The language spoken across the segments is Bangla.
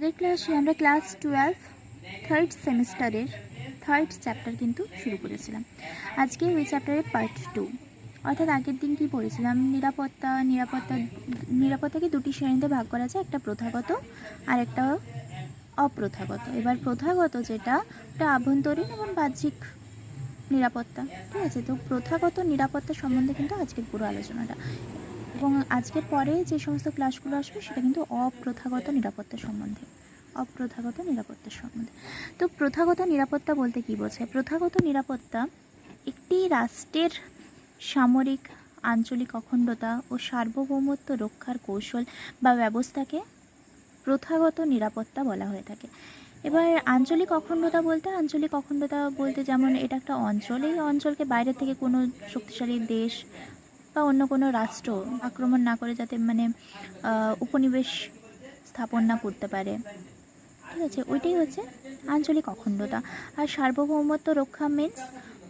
আগের ক্লাসে আমরা ক্লাস 12 থার্ড সেমিস্টারের থার্ড চ্যাপ্টার কিন্তু শুরু করেছিলাম। আজকে ওই চ্যাপ্টারের পার্ট 2, অর্থাৎ আগের দিন কি পড়েছিলাম, নিরাপত্তাকে দুটি শ্রেণীতে ভাগ করা যায়, একটা প্রথাগত আর একটা অপ্রথাগত। এবার প্রথাগত যেটা, ওটা আভ্যন্তরীণ এবং বাহ্যিক নিরাপত্তা, ঠিক আছে। তো প্রথাগত নিরাপত্তা সম্বন্ধে কিন্তু আজকের পুরো আলোচনাটা, এবং আজকের পরে যে সমস্ত ক্লাসগুলো আসবে সেটা কিন্তু অপ্রথাগত নিরাপত্তা সম্বন্ধে। তো প্রথাগত নিরাপত্তা বলতে কী বোঝায়? প্রথাগত নিরাপত্তা একটি রাষ্ট্রের সামরিক, আঞ্চলিক অখণ্ডতা ও সার্বভৌমত্ব রক্ষার কৌশল বা ব্যবস্থাকে প্রথাগত নিরাপত্তা বলা হয়ে থাকে। এবার আঞ্চলিক অখণ্ডতা বলতে যেমন এটা একটা অঞ্চল, এই অঞ্চলকে বাইরে থেকে কোনো শক্তিশালী দেশ বা অন্য কোনো রাষ্ট্র আক্রমণ না করে যাতে উপনিবেশ স্থাপন না করতে পারে, ঠিক আছে, ওইটাই হচ্ছে আঞ্চলিক অখণ্ডতা। আর সার্বভৌমত্ব রক্ষা মিন্স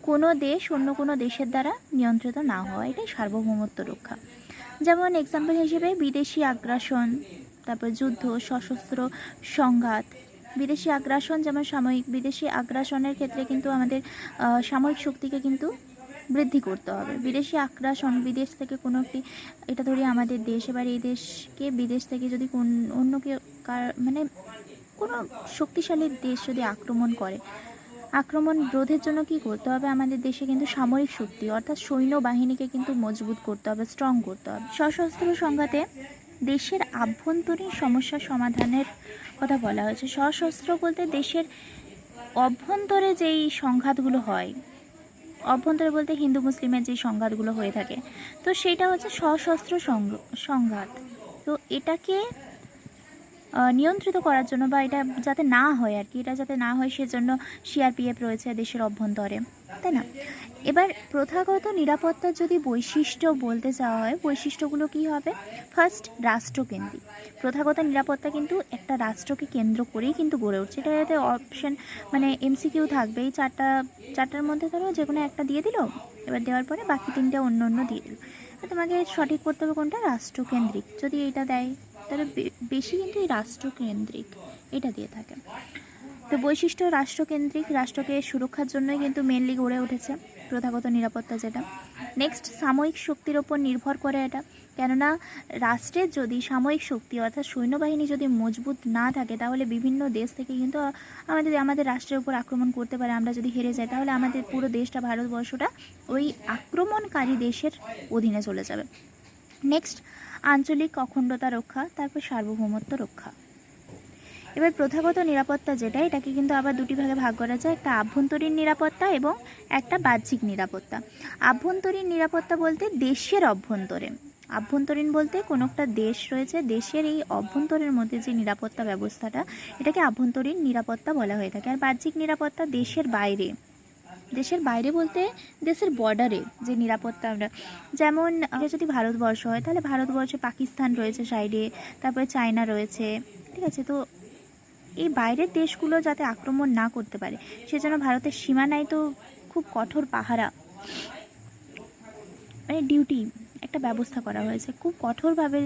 কোনো দেশ অন্য কোনো দেশের দ্বারা নিয়ন্ত্রিত না হওয়া, এটাই সার্বভৌমত্ব রক্ষা। যেমন এক্সাম্পল হিসেবে বিদেশি আগ্রাসন, তারপর যুদ্ধ, সশস্ত্র সংঘাত। বিদেশি আগ্রাসন যেমন সাময়িক, বিদেশি আগ্রাসনের ক্ষেত্রে কিন্তু আমাদের সামরিক শক্তিকে কিন্তু বৃদ্ধি করতে হবে। বিদেশি আগ্রাসন, বিদেশ থেকে কোনো একটি, এটা ধরি আমাদের দেশ, এবার এই দেশকে বিদেশ থেকে যদি অন্য কেউ কোনো শক্তিশালী দেশ যদি আক্রমণ করে, আক্রমণ রোধের জন্য কি করতে হবে? আমাদের দেশে কিন্তু সামরিক শক্তি অর্থাৎ সৈন্যবাহিনীকে কিন্তু মজবুত করতে হবে, স্ট্রং করতে হবে। সশস্ত্র সংঘাতে দেশের আভ্যন্তরীণ সমস্যা সমাধানের কথা বলা হয়েছে। সশস্ত্র বলতে দেশের অভ্যন্তরে যেই সংঘাতগুলো হয়, অভ্যন্তরে বলতে হিন্দু মুসলিমের যে সংঘাতগুলো হয়ে থাকে, তো সেটা হচ্ছে সশস্ত্র সংঘাত। তো এটাকে নিয়ন্ত্রিত করার জন্য বা এটা যাতে না হয় আর কি, এটা যাতে না হয় সেজন্য সিআরপিএফ রয়েছে দেশের অভ্যন্তরে, তাই না? এবার প্রথাগত নিরাপত্তার যদি বৈশিষ্ট্য বলতে চাওয়া হয়, বৈশিষ্ট্যগুলো কি হবে? ফার্স্ট, রাষ্ট্রকেন্দ্রিক। প্রথাগত নিরাপত্তা কিন্তু একটা রাষ্ট্রকে কেন্দ্র করেই কিন্তু গড়ে উঠছে। এটা যাতে অপশন এমসিকিউ থাকবে, এই চারটার মধ্যে ধরো যে কোনো একটা দিয়ে দিল, এবার দেওয়ার পরে বাকি তিনটে অন্য দিয়ে দিল, তোমাকে সঠিক করতে হবে কোনটা, রাষ্ট্রকেন্দ্রিক। যদি এটা দেয় তাহলে বেশি কিন্তু এই রাষ্ট্রকেন্দ্রিক এটা দিয়ে থাকে। তো বৈশিষ্ট্য রাষ্ট্রকেন্দ্রিক, রাষ্ট্রকে সুরক্ষার জন্যই কিন্তু মেনলি গড়ে উঠেছে প্রথাগত নিরাপত্তা যেটা। নেক্সট, সাময়িক শক্তির ওপর নির্ভর করে এটা, কেননা রাষ্ট্রের যদি সাময়িক শক্তি অর্থাৎ সৈন্যবাহিনী যদি মজবুত না থাকে, তাহলে বিভিন্ন দেশ থেকে কিন্তু আমাদের রাষ্ট্রের উপর আক্রমণ করতে পারে। আমরা যদি হেরে যাই তাহলে আমাদের পুরো দেশটা, ভারতবর্ষটা ওই আক্রমণকারী দেশের অধীনে চলে যাবে। নেক্সট, আঞ্চলিক অখণ্ডতা রক্ষা, তারপর সার্বভৌমত্ব রক্ষা। এবার প্রথাগত নিরাপত্তা যেটা, এটাকে কিন্তু আবার দুটি ভাগে ভাগ করা যায়, একটা আভ্যন্তরীণ নিরাপত্তা এবং একটা বাহ্যিক নিরাপত্তা। আভ্যন্তরীণ নিরাপত্তা বলতে দেশের অভ্যন্তরে, আভ্যন্তরীণ বলতে কোনো একটা দেশ রয়েছে, দেশের এই অভ্যন্তরের মধ্যে যে নিরাপত্তা ব্যবস্থাটা, এটাকে আভ্যন্তরীণ নিরাপত্তা বলা হয়ে থাকে। আর বাহ্যিক নিরাপত্তা দেশের বাইরে, দেশের বাইরে বলতে দেশের বর্ডারে যে নিরাপত্তা আমরা, যেমন যদি ভারতবর্ষ হয় তাহলে ভারতবর্ষে পাকিস্তান রয়েছে সাইডে, তারপরে চায়না রয়েছে, ঠিক আছে। তো এই বাইরের দেশগুলো যাতে আক্রমণ না করতে পারে সেজন্য ভারতের সীমানায় তো খুব কঠোর পাহারা, ডিউটি একটা ব্যবস্থা করা হয়েছে, খুব কঠোরভাবে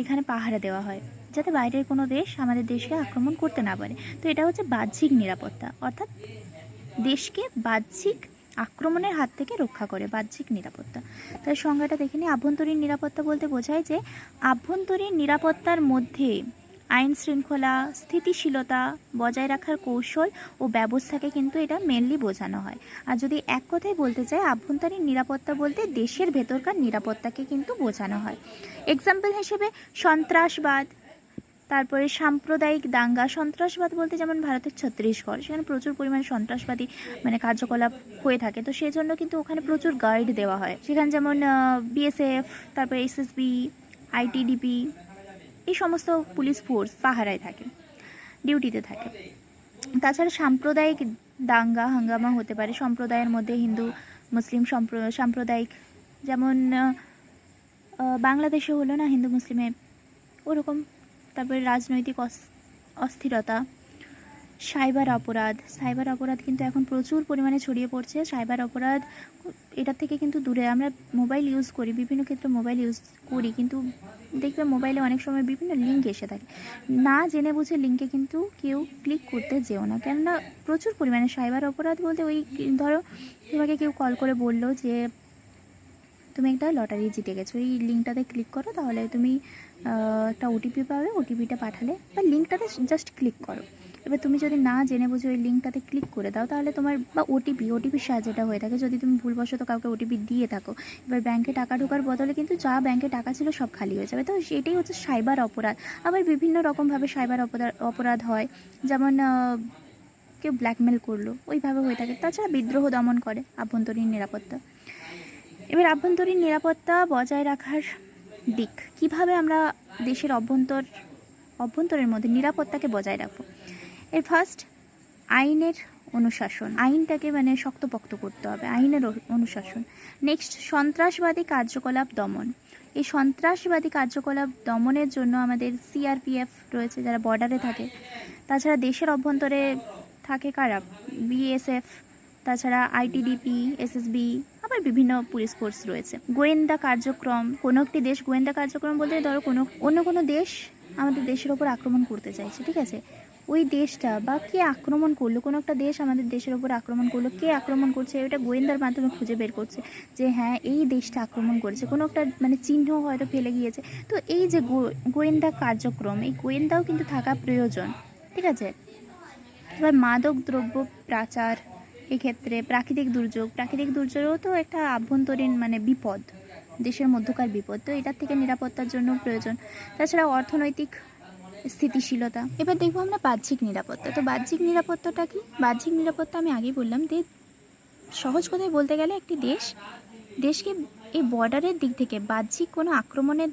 এখানে পাহারা দেওয়া হয় যাতে বাইরের কোনো দেশ আমাদের দেশকে আক্রমণ করতে না পারে। তো এটা হচ্ছে বাহ্যিক নিরাপত্তা, অর্থাৎ দেশকে বাহ্যিক আক্রমণের হাত থেকে রক্ষা করে, বাহ্যিক নিরাপত্তা। তার সংজ্ঞাটা দেখে নিই। আভ্যন্তরীণ নিরাপত্তা বলতে বোঝায় যে আভ্যন্তরীণ নিরাপত্তার মধ্যে আইন শৃঙ্খলা, স্থিতিশীলতা বজায় রাখার কৌশল ও ব্যবস্থাকে কিন্তু এটা মেনলি বোঝানো হয়। আর যদি এক কথায় বলতে চাই, আভ্যন্তরীণ নিরাপত্তা বলতে দেশের ভেতরকার নিরাপত্তাকে কিন্তু বোঝানো হয়। এক্সাম্পল হিসেবে সন্ত্রাসবাদ, তারপরে সাম্প্রদায়িক দাঙ্গা। সন্ত্রাসবাদ বলতে যেমন ভারতের ছত্তিশগড়, সেখানে প্রচুর পরিমাণে সন্ত্রাসবাদী কার্যকলাপ হয়ে থাকে, তো সেই জন্য কিন্তু ওখানে প্রচুর গাইড দেওয়া হয়। সেখানে যেমন বিএসএফ, তারপরে এসএসবি, আইটিডিপি, এই সমস্ত পুলিশ ফোর্স পাহারায় থাকে, ডিউটিতে থাকে। তাছাড়া সাম্প্রদায়িক দাঙ্গা হাঙ্গামা হতে পারে সম্প্রদায়ের মধ্যে, হিন্দু মুসলিম সাম্প্রদায়িক, যেমন বাংলাদেশে হলো না হিন্দু মুসলিমে, ওরকম। তারপরে রাজনৈতিক অস্থিরতা, সাইবার অপরাধ কিন্তু এখন প্রচুর পরিমাণে ছড়িয়ে পড়ছে। সাইবার অপরাধ এটার থেকে কিন্তু দূরে। আমরা মোবাইল ইউজ করি, বিভিন্ন ক্ষেত্রে মোবাইল ইউজ করি, কিন্তু দেখবে মোবাইলে অনেক সময় বিভিন্ন লিঙ্ক এসে থাকে। না জেনে বুঝে লিঙ্কে কিন্তু কেউ ক্লিক করতে যেও না, কেননা প্রচুর পরিমাণে সাইবার অপরাধ বলতে ওই ধরো তোমাকে কেউ কল করে বললো যে তুমি একটা লটারি জিতে গেছো, এই লিঙ্কটাতে ক্লিক করো, তাহলে তুমি একটা ওটিপি পাবে, ওটিপিটা পাঠালে বা লিঙ্কটাতে জাস্ট ক্লিক করো। এবার তুমি যদি না জেনে বুঝে ওই লিঙ্কটাতে ক্লিক করে দাও, তাহলে তোমার বা ওটিপির সাহায্যে এটা হয়ে থাকে। যদি তুমি ভুলবশত কাউকে ওটিপি দিয়ে থাকো, এবার ব্যাংকে টাকা ঢোকার বদলে কিন্তু যা ব্যাংকে টাকা ছিল সব খালি হয়ে যাবে। তো সেটাই হচ্ছে সাইবার অপরাধ। আবার বিভিন্ন রকমভাবে সাইবার অপরাধ হয়, যেমন কেউ ব্ল্যাকমেল করলো, ওইভাবে হয়ে থাকে। তাছাড়া বিদ্রোহ দমন করে আভ্যন্তরীণ নিরাপত্তা। এবার আভ্যন্তরীণ নিরাপত্তা বজায় রাখার দিক কিভাবে আমরা দেশের অভ্যন্তরের মধ্যে নিরাপত্তাকে বজায় রাখবো। এর ফার্স্ট আইনের অনুশাসন, আইনটাকে মানে শক্তপোক্ত করতে হবে, আইনের অনুশাসন। নেক্সট সন্ত্রাসবাদী কার্যকলাপ দমন। এই সন্ত্রাসবাদী কার্যকলাপ দমনের জন্য আমাদের সিআরপিএফ রয়েছে যারা বর্ডারে থাকে। তাছাড়া দেশের অভ্যন্তরে থাকে কারা, বিএসএফ, তাছাড়া আইটিডিপি, এসএসবি, আবার বিভিন্ন পুলিশ ফোর্স রয়েছে। গোয়েন্দা কার্যক্রম, কোনো একটি দেশ গোয়েন্দা কার্যক্রম বলতে ধরো অন্য কোনো দেশ আমাদের দেশের ওপর আক্রমণ করতে চাইছে, ঠিক আছে, ওই দেশটা বা কে আক্রমণ করলো, কোনো একটা দেশ আমাদের দেশের ওপর আক্রমণ করলো, কে আক্রমণ করছে ওটা গোয়েন্দার মাধ্যমে খুঁজে বের করছে যে হ্যাঁ এই দেশটা আক্রমণ করেছে, কোনো একটা মানে চিহ্ন হয়তো ফেলে গিয়েছে। তো এই যে গোয়েন্দা কার্যক্রম, এই গোয়েন্দাও কিন্তু থাকা প্রয়োজন, ঠিক আছে। এবার মাদক দ্রব্য পাচার, এক্ষেত্রে প্রাকৃতিক দুর্যোগও তো একটা আভ্যন্তরীণ মানে বিপদ, দেশের মধ্যকার বিপদ, তো এটার থেকে নিরাপত্তার জন্য প্রয়োজন। তাছাড়া অর্থনৈতিক স্থিতিশীলতা। এবার দেখবো আমরা বাহ্যিক নিরাপত্তা। তো বাহ্যিক নিরাপত্তাটা কি? বাহ্যিক নিরাপত্তা আমি আগেই বললাম যে সহজ কথায় বলতে গেলে একটি দেশকে এই বর্ডারের দিক থেকে বাহ্যিক কোনো আক্রমণের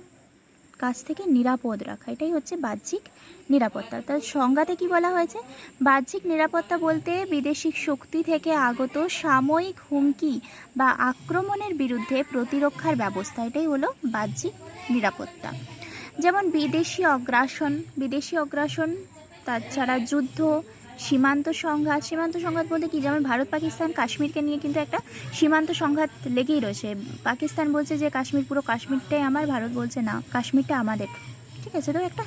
কাছ থেকে নিরাপদ রাখা, এটাই হচ্ছে বাহ্যিক নিরাপত্তা। তার সংজ্ঞাতে কি বলা হয়েছে? বাহ্যিক নিরাপত্তা বলতে বিদেশি শক্তি থেকে আগত সাময়িক হুমকি বা আক্রমণের বিরুদ্ধে প্রতিরক্ষার ব্যবস্থা, এটাই হলো বাহ্যিক নিরাপত্তা। যেমন বিদেশি অগ্রাসন, তাছাড়া যুদ্ধ, সীমান্ত সংঘাত বলতে কি, যেমন ভারত পাকিস্তান কাশ্মীরকে নিয়ে কিন্তু একটা সীমান্ত সংঘাত লেগেই রয়েছে। পাকিস্তান বলছে যে পুরো কাশ্মীরটাই আমার, ভারত বলছে না কাশ্মীরটা আমাদের, ঠিক আছে। তো একটা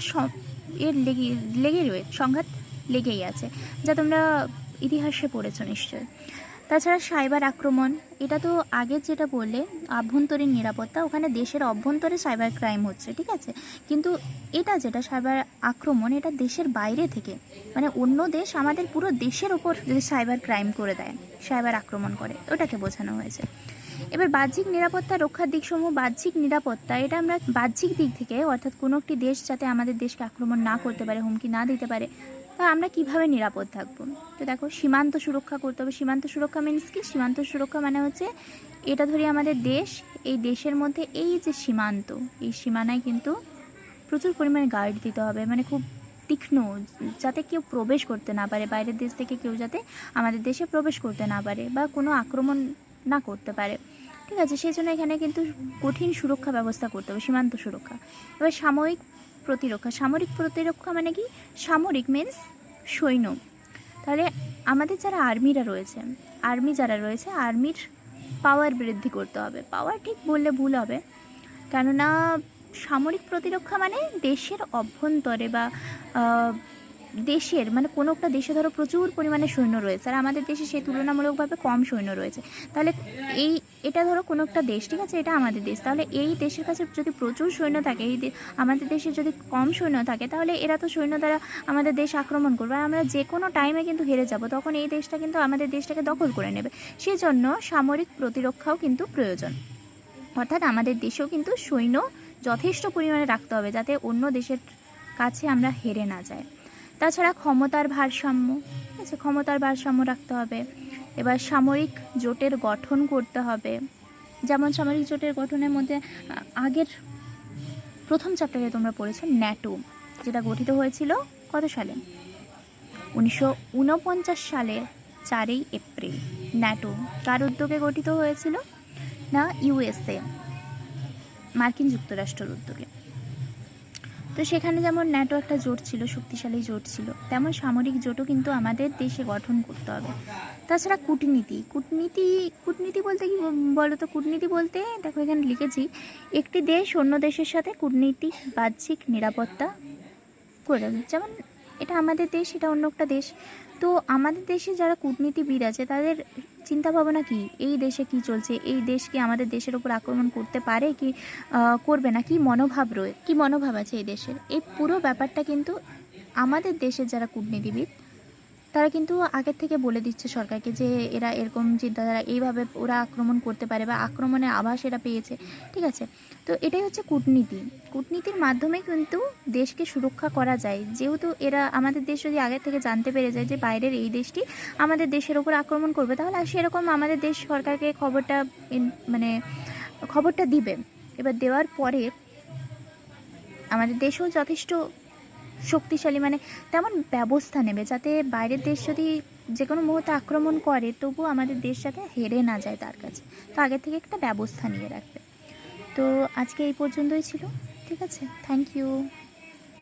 লেগেই রয়েছে, সংঘাত লেগেই আছে, যা তোমরা ইতিহাসে পড়েছো নিশ্চয়। তাছাড়া সাইবার আক্রমণ, এটা তো আগে যেটা বললে আভ্যন্তরীণ নিরাপত্তা, ওখানে দেশের অভ্যন্তরে সাইবার ক্রাইম হচ্ছে, ঠিক আছে, কিন্তু এটা যেটা সাইবার আক্রমণ, এটা দেশের বাইরে থেকে, মানে অন্য দেশ আমাদের পুরো দেশের ওপর যদি সাইবার ক্রাইম করে দেয়, সাইবার আক্রমণ করে, ওটাকে বোঝানো হয়েছে। এবার বাহ্যিক নিরাপত্তা রক্ষার দিকসমূহ। বাহ্যিক নিরাপত্তা এটা আমরা বাহ্যিক দিক থেকে, অর্থাৎ কোনো একটি দেশ যাতে আমাদের দেশকে আক্রমণ না করতে পারে, হুমকি না দিতে পারে, তা আমরা কিভাবে নিরাপদ থাকবো। তো দেখো, সীমান্ত সুরক্ষা করতে হবে। সীমান্ত সুরক্ষা মিনস কি? সীমান্ত সুরক্ষা মানে হচ্ছে এটা ধরি আমাদের দেশ, এই দেশের মধ্যে এই যে সীমান্ত, এই সীমানায় কিন্তু প্রচুর পরিমাণে গার্ড দিতে হবে, মানে খুব তীক্ষ্ণ, যাতে কেউ প্রবেশ করতে না পারে, বাইরের দেশ থেকে কেউ যাতে আমাদের দেশে প্রবেশ করতে না পারে বা কোনো আক্রমণ না করতে পারে, ঠিক আছে। সেই জন্য এখানে কিন্তু কঠিন সুরক্ষা ব্যবস্থা করতে হবে, সীমান্ত সুরক্ষা। এবার সামরিক প্রতিরক্ষা মানে কি? সামরিক মিন্স সৈন্য। তাহলে আমাদের যারা আর্মি যারা রয়েছে, আর্মির পাওয়ার বৃদ্ধি করতে হবে। পাওয়ার ঠিক বললে ভুল হবে, কেননা সামরিক প্রতিরক্ষা মানে দেশের অভ্যন্তরে বা দেশের মানে কোনো একটা দেশে ধরো প্রচুর পরিমাণে সৈন্য রয়েছে, আর আমাদের দেশে সেই তুলনামূলকভাবে কম সৈন্য রয়েছে। তাহলে এটা ধরো কোনো একটা দেশ, ঠিক আছে, এটা আমাদের দেশ, তাহলে এই দেশের কাছে যদি প্রচুর সৈন্য থাকে, আমাদের দেশে যদি কম সৈন্য থাকে, তাহলে এরা তো সৈন্য দ্বারা আমাদের দেশ আক্রমণ করবে, আর আমরা যে কোনো টাইমে কিন্তু হেরে যাব, তখন এই দেশটা কিন্তু আমাদের দেশটাকে দখল করে নেবে। সেজন্য সামরিক প্রতিরক্ষাও কিন্তু প্রয়োজন, অর্থাৎ আমাদের দেশেও কিন্তু সৈন্য যথেষ্ট পরিমাণে রাখতে হবে, যাতে অন্য দেশের কাছে আমরা হেরে না যাই। তাছাড়া ক্ষমতার ভারসাম্য রাখতে হবে। এবার সামরিক জোটের গঠন করতে হবে, যেমন সামরিক জোটের গঠনের মধ্যে আগের প্রথম চ্যাপ্টারে তোমরা পড়েছো ন্যাটো, যেটা গঠিত হয়েছিল কত সালে? 1949 সালের 4 এপ্রিল। ন্যাটো কার উদ্যোগে গঠিত হয়েছিল? না, ইউএসএ, মার্কিন যুক্তরাষ্ট্রের উদ্যোগে। তো তো সেখানে যেমন ন্যাটো একটা জোট ছিল, শক্তিশালী জোট ছিল, তেমন সামরিক জোটও কিন্তু আমাদের দেশে গঠন করতে হবে। তাছাড়া কূটনীতি, কূটনীতি কূটনীতি বলতে কি বলো তো? কূটনীতি বলতে দেখো এখানে লিখেছি, একটি দেশ অন্য দেশের সাথে কূটনীতিক বাহ্যিক নিরাপত্তা করে, যেমন এটা আমাদের দেশ, এটা অন্য একটা দেশ। তো আমাদের দেশে যারা কূটনীতিবিদ আছে তাদের চিন্তা ভাবনা কি, এই দেশে কি চলছে, এই দেশ কি আমাদের দেশের ওপর আক্রমণ করতে পারে কি করবে না, কি মনোভাব কি মনোভাব আছে এই দেশের, এই পুরো ব্যাপারটা কিন্তু আমাদের দেশের যারা কূটনীতিবিদ তারা কিন্তু আগের থেকে বলে দিচ্ছে সরকারকে যে এরা এরকম চিন্তাধারা, এইভাবে ওরা আক্রমণ করতে পারে বা আক্রমণের আভাস এরা পেয়েছে। ঠিক আছে, তো এটাই হচ্ছে কূটনীতি। কূটনীতির মাধ্যমে কিন্তু দেশকে সুরক্ষা করা যায়, যেহেতু এরা আমাদের দেশ যদি আগে থেকে জানতে পেরে যায় যে বাইরের এই দেশটি আমাদের দেশের ওপর আক্রমণ করবে, তাহলে সেরকম আমাদের দেশ সরকারকে মানে খবরটা দিবে। এবার দেওয়ার পরে আমাদের দেশও যথেষ্ট শক্তিশালী, মানে তেমন ব্যবস্থা নেবে যাতে বাইরের দেশ যদি যে কোনো মুহূর্তে আক্রমণ করে তবু আমাদের দেশ যাতে হেরে না যায় তার কাছে, তো আগে থেকে একটা ব্যবস্থা নিয়ে রাখবে। তো আজকে এই পর্যন্তই ছিল। ঠিক আছে, থ্যাংক ইউ।